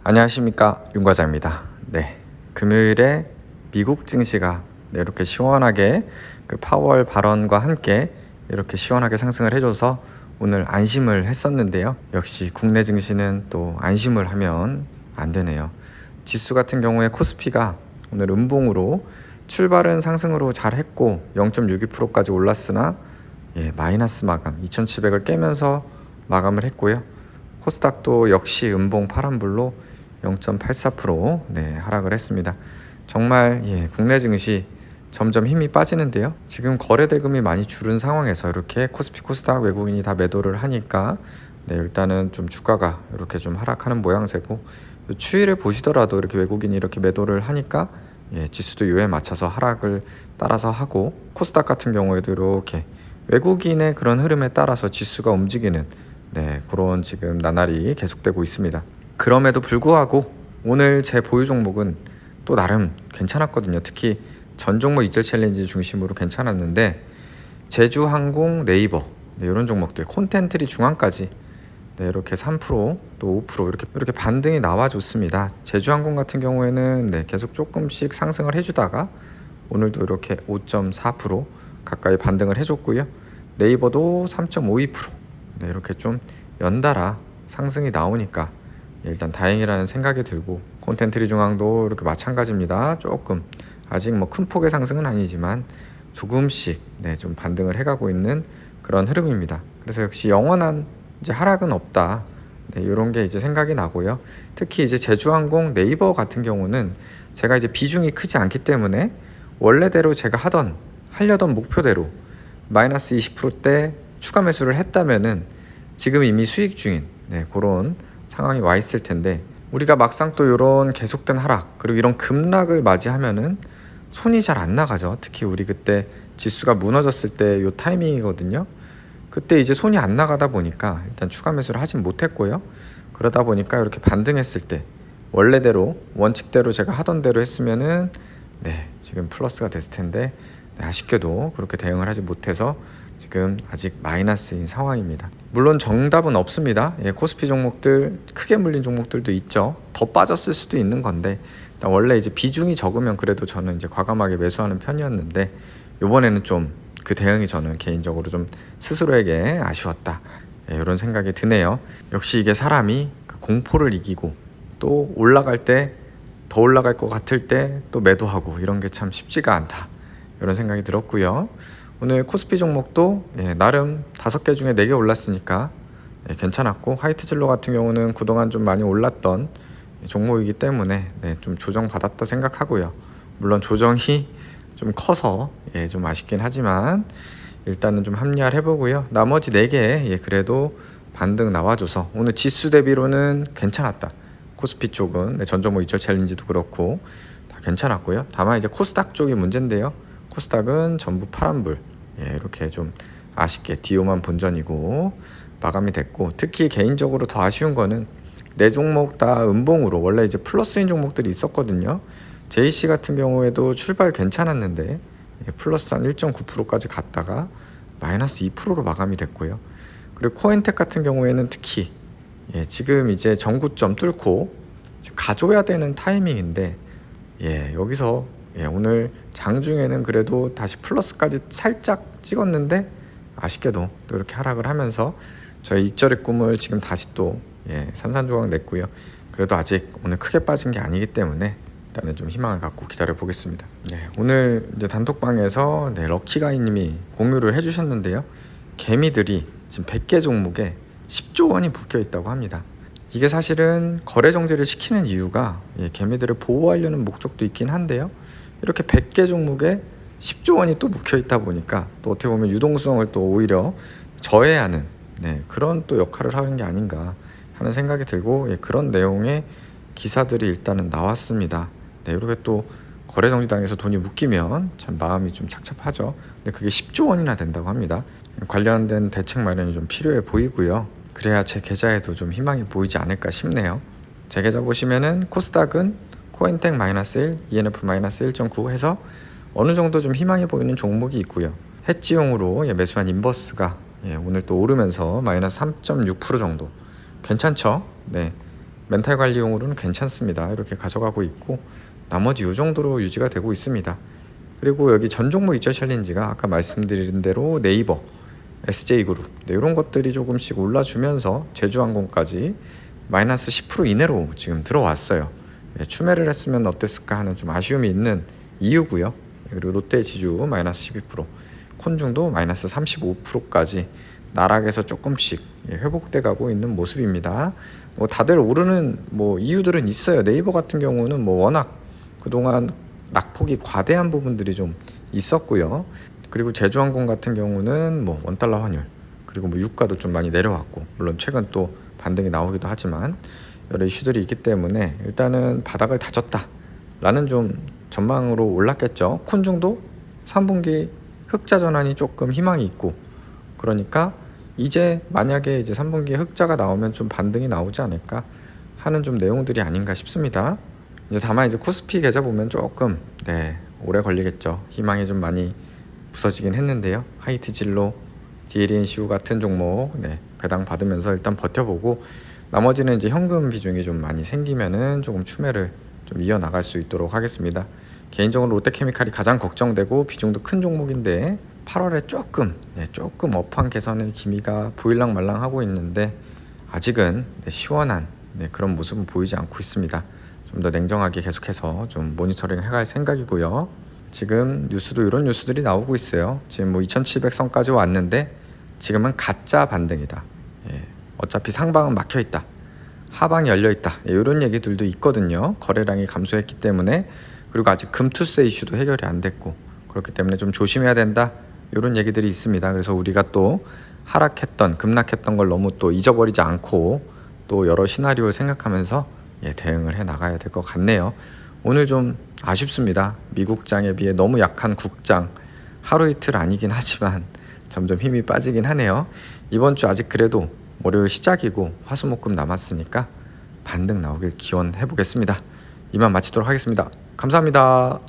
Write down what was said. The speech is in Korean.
안녕하십니까, 윤과장입니다. 네, 금요일에 미국 증시가 이렇게 시원하게 그 파월 발언과 함께 이렇게 시원하게 상승을 해줘서 오늘 안심을 했었는데요. 역시 국내 증시는 또 안심을 하면 안 되네요. 지수 같은 경우에 코스피가 오늘 음봉으로 출발은 상승으로 잘 했고 0.62%까지 올랐으나 마이너스 마감 2700을 깨면서 마감을 했고요. 코스닥도 역시 음봉 파란불로 0.84% 하락을 했습니다. 정말 국내 증시 점점 힘이 빠지는데요. 지금 거래 대금이 많이 줄은 상황에서 이렇게 코스피 코스닥 외국인이 다 매도를 하니까 일단은 좀 주가가 이렇게 좀 하락하는 모양새고, 추이를 보시더라도 이렇게 외국인이 이렇게 매도를 하니까 지수도 요에 맞춰서 하락을 따라서 하고, 코스닥 같은 경우에도 이렇게 외국인의 그런 흐름에 따라서 지수가 움직이는 그런 지금 나날이 계속되고 있습니다. 그럼에도 불구하고 오늘 제 보유 종목은 또 나름 괜찮았거든요. 특히 전 종목 이틀 챌린지 중심으로 괜찮았는데, 제주항공, 네이버 이런 종목들, 콘텐트리 중앙까지 이렇게 3%, 또 5% 이렇게 반등이 나와줬습니다. 제주항공 같은 경우에는 계속 조금씩 상승을 해주다가 오늘도 이렇게 5.4% 가까이 반등을 해줬고요. 네이버도 3.52% 이렇게 좀 연달아 상승이 나오니까 일단 다행이라는 생각이 들고, 콘텐트리 중앙도 이렇게 마찬가지입니다. 조금 아직 뭐 큰 폭의 상승은 아니지만 조금씩 좀 반등을 해가고 있는 그런 흐름입니다. 그래서 역시 영원한 이제 하락은 없다, 이런 게 이제 생각이 나고요. 특히 이제 제주항공, 네이버 같은 경우는 제가 이제 비중이 크지 않기 때문에 원래대로 제가 하려던 목표대로 마이너스 20%대 추가 매수를 했다면은 지금 이미 수익 중인 그런 상황이 와 있을 텐데, 우리가 막상 또 이런 계속된 하락 그리고 이런 급락을 맞이하면은 손이 잘 안 나가죠. 특히 우리 그때 지수가 무너졌을 때 요 타이밍이거든요. 그때 이제 손이 안 나가다 보니까 일단 추가 매수를 하진 못했고요. 그러다 보니까 이렇게 반등했을 때 원래대로 원칙대로 제가 하던 대로 했으면은 지금 플러스가 됐을 텐데, 아쉽게도 그렇게 대응을 하지 못해서 지금 아직 마이너스인 상황입니다. 물론 정답은 없습니다. 코스피 종목들 크게 물린 종목들도 있죠. 더 빠졌을 수도 있는 건데, 원래 이제 비중이 적으면 그래도 저는 이제 과감하게 매수하는 편이었는데, 이번에는 좀 그 대응이 저는 개인적으로 좀 스스로에게 아쉬웠다, 이런 생각이 드네요. 역시 이게 사람이 그 공포를 이기고 또 올라갈 때, 더 올라갈 것 같을 때 또 매도하고, 이런 게 참 쉽지가 않다, 이런 생각이 들었고요. 오늘 코스피 종목도 나름 5개 중에 4개 올랐으니까 괜찮았고, 화이트진로 같은 경우는 그동안 좀 많이 올랐던 종목이기 때문에 좀 조정받았다 생각하고요. 물론 조정이 좀 커서 좀 아쉽긴 하지만 일단은 좀 합리화를 해보고요. 나머지 4개 그래도 반등 나와줘서 오늘 지수 대비로는 괜찮았다. 코스피 쪽은 전종목 2철 챌린지도 그렇고 다 괜찮았고요. 다만 이제 코스닥 쪽이 문제인데요. 코스닥은 전부 파란불, 이렇게 좀 아쉽게 디오만 본전이고 마감이 됐고, 특히 개인적으로 더 아쉬운 거는 4종목 다 음봉으로, 원래 이제 플러스인 종목들이 있었거든요. JC 같은 경우에도 출발 괜찮았는데 플러스 한 1.9%까지 갔다가 마이너스 2%로 마감이 됐고요. 그리고 코엔텍 같은 경우에는 특히 지금 이제 전고점 뚫고 가져야 되는 타이밍인데, 여기서 오늘 장중에는 그래도 다시 플러스까지 살짝 찍었는데 아쉽게도 또 이렇게 하락을 하면서 저희 익절의 꿈을 지금 다시 또 산산조각 냈고요. 그래도 아직 오늘 크게 빠진 게 아니기 때문에 일단은 좀 희망을 갖고 기다려 보겠습니다. 오늘 이제 단톡방에서 럭키가이님이 공유를 해주셨는데요. 개미들이 지금 100개 종목에 10조 원이 묶여 있다고 합니다. 이게 사실은 거래 정지를 시키는 이유가 개미들을 보호하려는 목적도 있긴 한데요. 이렇게 100개 종목에 10조 원이 또 묵혀 있다 보니까 또 어떻게 보면 유동성을 또 오히려 저해하는 그런 또 역할을 하는 게 아닌가 하는 생각이 들고, 그런 내용의 기사들이 일단은 나왔습니다. 이렇게 또 거래 정지당해서 돈이 묶이면 참 마음이 좀 착잡하죠. 근데 그게 10조 원이나 된다고 합니다. 관련된 대책 마련이 좀 필요해 보이고요. 그래야 제 계좌에도 좀 희망이 보이지 않을까 싶네요. 제 계좌 보시면은 코스닥은 코엔텍 -1, ENF -1.9 해서 어느 정도 좀 희망이 보이는 종목이 있고요. 해지용으로 매수한 인버스가 오늘 또 오르면서 -3.6% 정도 괜찮죠? 멘탈 관리용으로는 괜찮습니다. 이렇게 가져가고 있고 나머지 이 정도로 유지가 되고 있습니다. 그리고 여기 전 종목 이철 챌린지가 아까 말씀드린 대로 네이버, SJ그룹 이런 것들이 조금씩 올라주면서 제주항공까지 마이너스 10% 이내로 지금 들어왔어요. 추매를 했으면 어땠을까 하는 좀 아쉬움이 있는 이유고요. 그리고 롯데 지주 마이너스 12%, 콘중도 마이너스 35%까지 나락에서 조금씩 회복돼 가고 있는 모습입니다. 뭐 다들 오르는 뭐 이유들은 있어요. 네이버 같은 경우는 뭐 워낙 그동안 낙폭이 과대한 부분들이 좀 있었고요. 그리고 제주항공 같은 경우는 뭐 원달러 환율 그리고 뭐 유가도 좀 많이 내려왔고 물론 최근 또 반등이 나오기도 하지만 여러 이슈들이 있기 때문에 일단은 바닥을 다졌다라는 좀 전망으로 올랐겠죠. 콘중도 3분기 흑자 전환이 조금 희망이 있고 그러니까 이제 만약에 이제 3분기에 흑자가 나오면 좀 반등이 나오지 않을까 하는 좀 내용들이 아닌가 싶습니다. 이제 다만 이제 코스피 계좌 보면 조금 오래 걸리겠죠. 희망이 좀 많이 부서지긴 했는데요. 하이트 진로, DLNCU 같은 종목 배당 받으면서 일단 버텨보고 나머지는 이제 현금 비중이 좀 많이 생기면은 조금 추매를 좀 이어나갈 수 있도록 하겠습니다. 개인적으로 롯데케미칼이 가장 걱정되고 비중도 큰 종목인데 8월에 조금 업황 개선의 기미가 보일랑 말랑 하고 있는데 아직은 시원한 그런 모습은 보이지 않고 있습니다. 좀 더 냉정하게 계속해서 좀 모니터링 해갈 생각이고요. 지금 뉴스도 이런 뉴스들이 나오고 있어요. 지금 뭐 2700선까지 왔는데 지금은 가짜 반등이다. 어차피 상방은 막혀 있다. 하방이 열려 있다. 이런 얘기들도 있거든요. 거래량이 감소했기 때문에 그리고 아직 금투세 이슈도 해결이 안 됐고 그렇기 때문에 좀 조심해야 된다. 이런 얘기들이 있습니다. 그래서 우리가 또 급락했던 걸 너무 또 잊어버리지 않고 또 여러 시나리오를 생각하면서 대응을 해 나가야 될 것 같네요. 오늘 좀 아쉽습니다. 미국장에 비해 너무 약한 국장 하루 이틀 아니긴 하지만 점점 힘이 빠지긴 하네요. 이번 주 아직 그래도 월요일 시작이고 화수목금 남았으니까 반등 나오길 기원해 보겠습니다. 이만 마치도록 하겠습니다. 감사합니다.